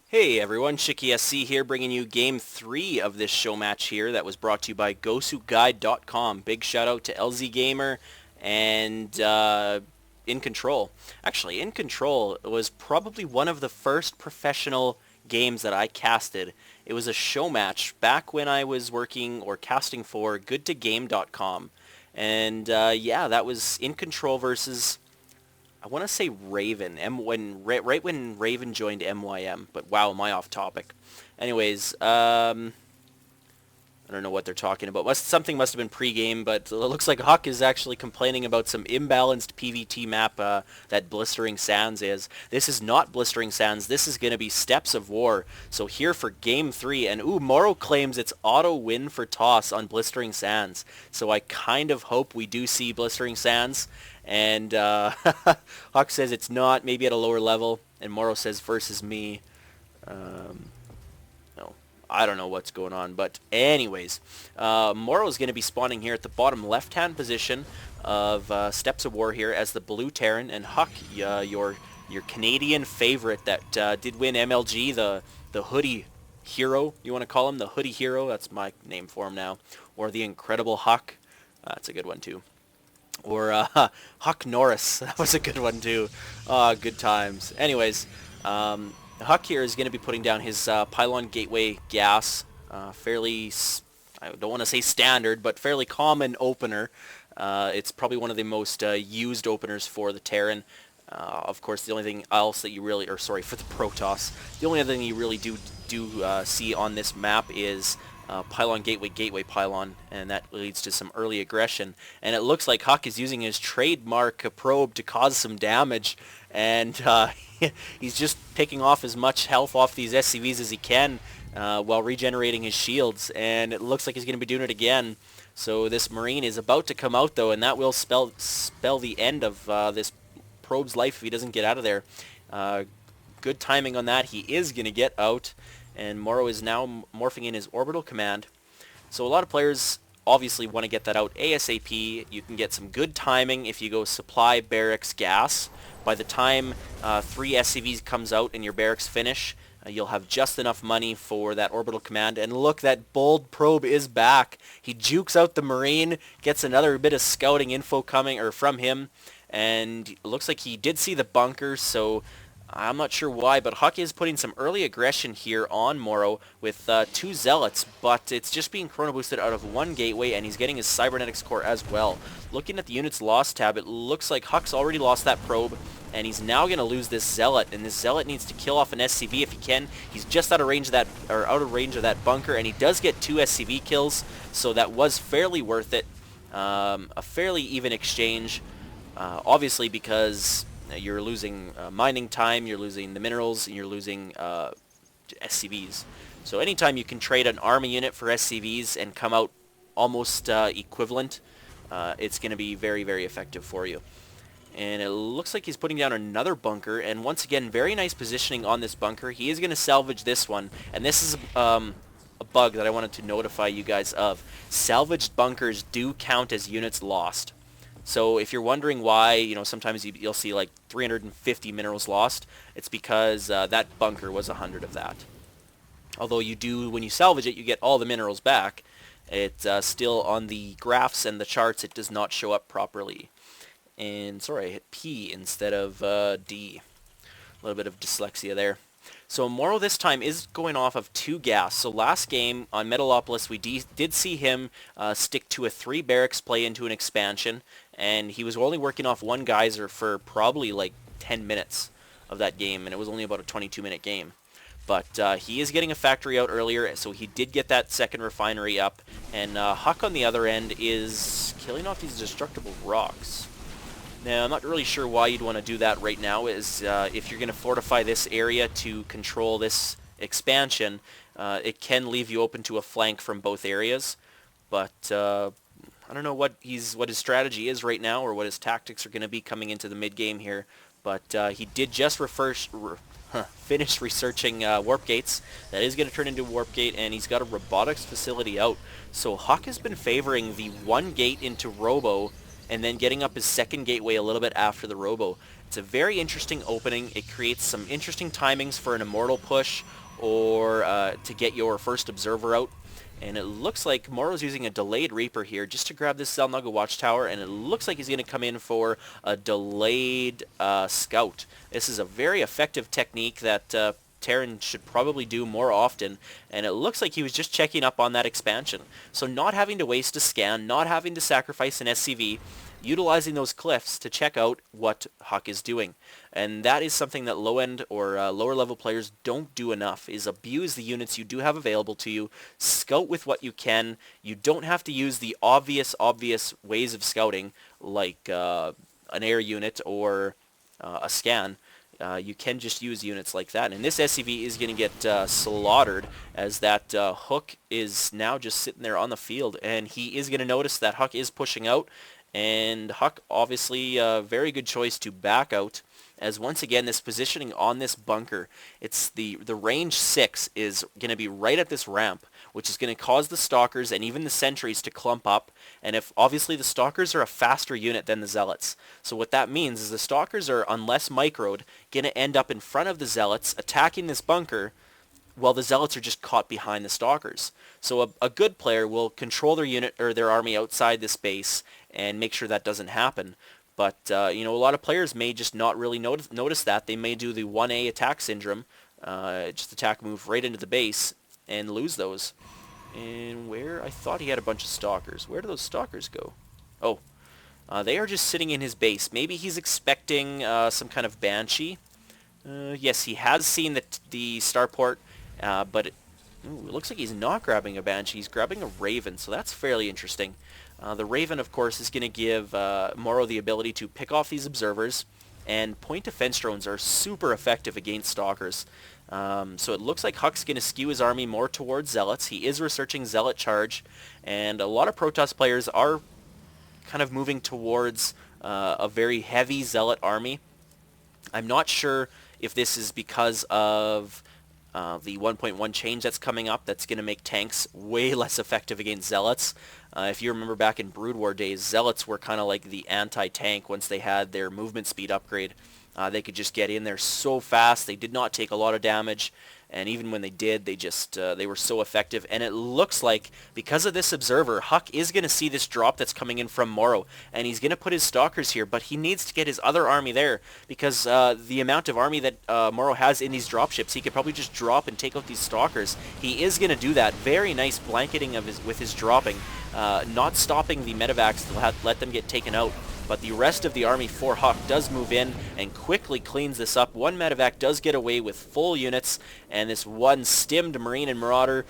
Hey everyone, HuK here bringing you Game 3 of this show match here that was brought to you by GoSuGuide.com. Big shout out to LZ Gamer and In Control. Actually, In Control was probably one of the first professional games that I casted. It was a show match back when I was working or casting for GoodToGame.com. And yeah, that was In Control versus I want to say Raven, right when Raven joined MYM, but wow, am I off topic. Anyways, I don't know what they're talking about. Something must have been pre-game, but it looks like HuK is actually complaining about some imbalanced PvT map that Blistering Sands is. This is not Blistering Sands. This is going to be Steps of War. So here for Game 3, and MorroW claims it's auto win for toss on Blistering Sands. So I kind of hope we do see Blistering Sands. And HuK says it's not, maybe at a lower level. And MorroW says versus me. No, I don't know what's going on, but anyways, MorroW is going to be spawning here at the bottom left-hand position of Steps of War here as the blue Terran, and HuK, your Canadian favorite that did win MLG, the hoodie hero, you want to call him, the hoodie hero, that's my name for him now, or the incredible HuK, that's a good one too. Or HuK Norris, that was a good one too. Good times. Anyways, HuK here is going to be putting down his Pylon Gateway Gas, fairly, I don't want to say standard, but fairly common opener. It's probably one of the most used openers for the Terran. Of course, the only thing else that you really, or sorry, for the Protoss, the only other thing you really do see on this map is Pylon Gateway Pylon, and that leads to some early aggression. And it looks like HuK is using his trademark probe to cause some damage, and he's just picking off as much health off these SCVs as he can while regenerating his shields, and it looks like he's going to be doing it again. So this Marine is about to come out though, and that will spell the end of this probe's life if he doesn't get out of there. Good timing on that. He is going to get out, and MorroW is now morphing in his orbital command. So a lot of players obviously want to get that out ASAP. You can get some good timing if you go supply barracks gas. By the time 3 SCVs comes out and your barracks finish, you'll have just enough money for that orbital command. And look, that bold probe is back. He jukes out the Marine, gets another bit of scouting info coming or from him, and it looks like he did see the bunker, so I'm not sure why, but HuK is putting some early aggression here on MorroW with 2 Zealots, but it's just being chrono boosted out of 1 gateway, and he's getting his Cybernetics core as well. Looking at the units lost tab, it looks like HuK's already lost that probe, and he's now going to lose this Zealot, and this Zealot needs to kill off an SCV if he can. He's just out of range of that bunker, and he does get 2 SCV kills, so that was fairly worth it. A fairly even exchange, obviously because you're losing mining time, you're losing the minerals, and you're losing SCVs. So anytime you can trade an army unit for SCVs and come out almost equivalent, it's going to be very, very effective for you. And it looks like he's putting down another bunker, and once again, very nice positioning on this bunker. He is going to salvage this one, and this is a bug that I wanted to notify you guys of. Salvaged bunkers do count as units lost. So if you're wondering why, sometimes you'll see like 350 minerals lost, it's because that bunker was 100 of that. Although you do, when you salvage it, you get all the minerals back. It's still on the graphs and the charts, it does not show up properly. And sorry, I hit P instead of D. A little bit of dyslexia there. So MorroW this time is going off of 2 gas. So last game on Metalopolis, we did see him stick to a 3 barracks play into an expansion, and he was only working off 1 geyser for probably like 10 minutes of that game, and it was only about a 22-minute game. But he is getting a factory out earlier, so he did get that second refinery up, and HuK on the other end is killing off these destructible rocks. Now, I'm not really sure why you'd want to do that right now, is if you're going to fortify this area to control this expansion, it can leave you open to a flank from both areas, but I don't know what his strategy is right now, or what his tactics are going to be coming into the mid-game here, but he did just finish researching warp gates. That is going to turn into a warp gate, and he's got a robotics facility out. So HuK has been favoring the 1 gate into Robo and then getting up his second gateway a little bit after the Robo. It's a very interesting opening. It creates some interesting timings for an Immortal push or to get your first Observer out. And it looks like MorroW's using a delayed Reaper here just to grab this Xel'Naga Watchtower, and it looks like he's going to come in for a delayed Scout. This is a very effective technique that Terran should probably do more often, and it looks like he was just checking up on that expansion. So not having to waste a scan, not having to sacrifice an SCV, utilizing those cliffs to check out what HuK is doing. And that is something that low-end or lower-level players don't do enough, is abuse the units you do have available to you, scout with what you can. You don't have to use the obvious ways of scouting, like an air unit or a scan. You can just use units like that. And this SCV is going to get slaughtered, as that HuK is now just sitting there on the field. And he is going to notice that HuK is pushing out. And HuK, obviously, a very good choice to back out, as once again, this positioning on this bunker, it's the range 6 is going to be right at this ramp, which is going to cause the Stalkers and even the Sentries to clump up. And if, obviously, the Stalkers are a faster unit than the Zealots. So what that means is the Stalkers are, unless microed, going to end up in front of the Zealots, attacking this bunker, while the Zealots are just caught behind the Stalkers. So a good player will control their unit or their army outside this base and make sure that doesn't happen. But, you know, a lot of players may just not really notice that. They may do the 1A attack syndrome, just attack move right into the base, and lose those. And where? I thought he had a bunch of Stalkers. Where do those Stalkers go? Oh, they are just sitting in his base. Maybe he's expecting some kind of Banshee. Yes, he has seen the starport, but it looks like he's not grabbing a Banshee. He's grabbing a Raven, so that's fairly interesting. The Raven, of course, is going to give MorroW the ability to pick off these observers, and point defense drones are super effective against Stalkers. So it looks like HuK's going to skew his army more towards Zealots. He is researching Zealot charge, and a lot of Protoss players are kind of moving towards a very heavy Zealot army. I'm not sure if this is because of the 1.1 change that's coming up that's going to make tanks way less effective against Zealots. If you remember back in Brood War days, Zealots were kind of like the anti-tank once they had their movement speed upgrade. They could just get in there so fast. They did not take a lot of damage, and even when they did, they were so effective. And it looks like, because of this observer, HuK is going to see this drop that's coming in from MorroW, and he's going to put his Stalkers here, but he needs to get his other army there, because the amount of army that MorroW has in these dropships, he could probably just drop and take out these Stalkers. He is going to do that. Very nice blanketing of with his dropping, not stopping the medevacs to let them get taken out. But the rest of the army for HuK does move in and quickly cleans this up. One medevac does get away with full units, and this one stimmed Marine and Marauder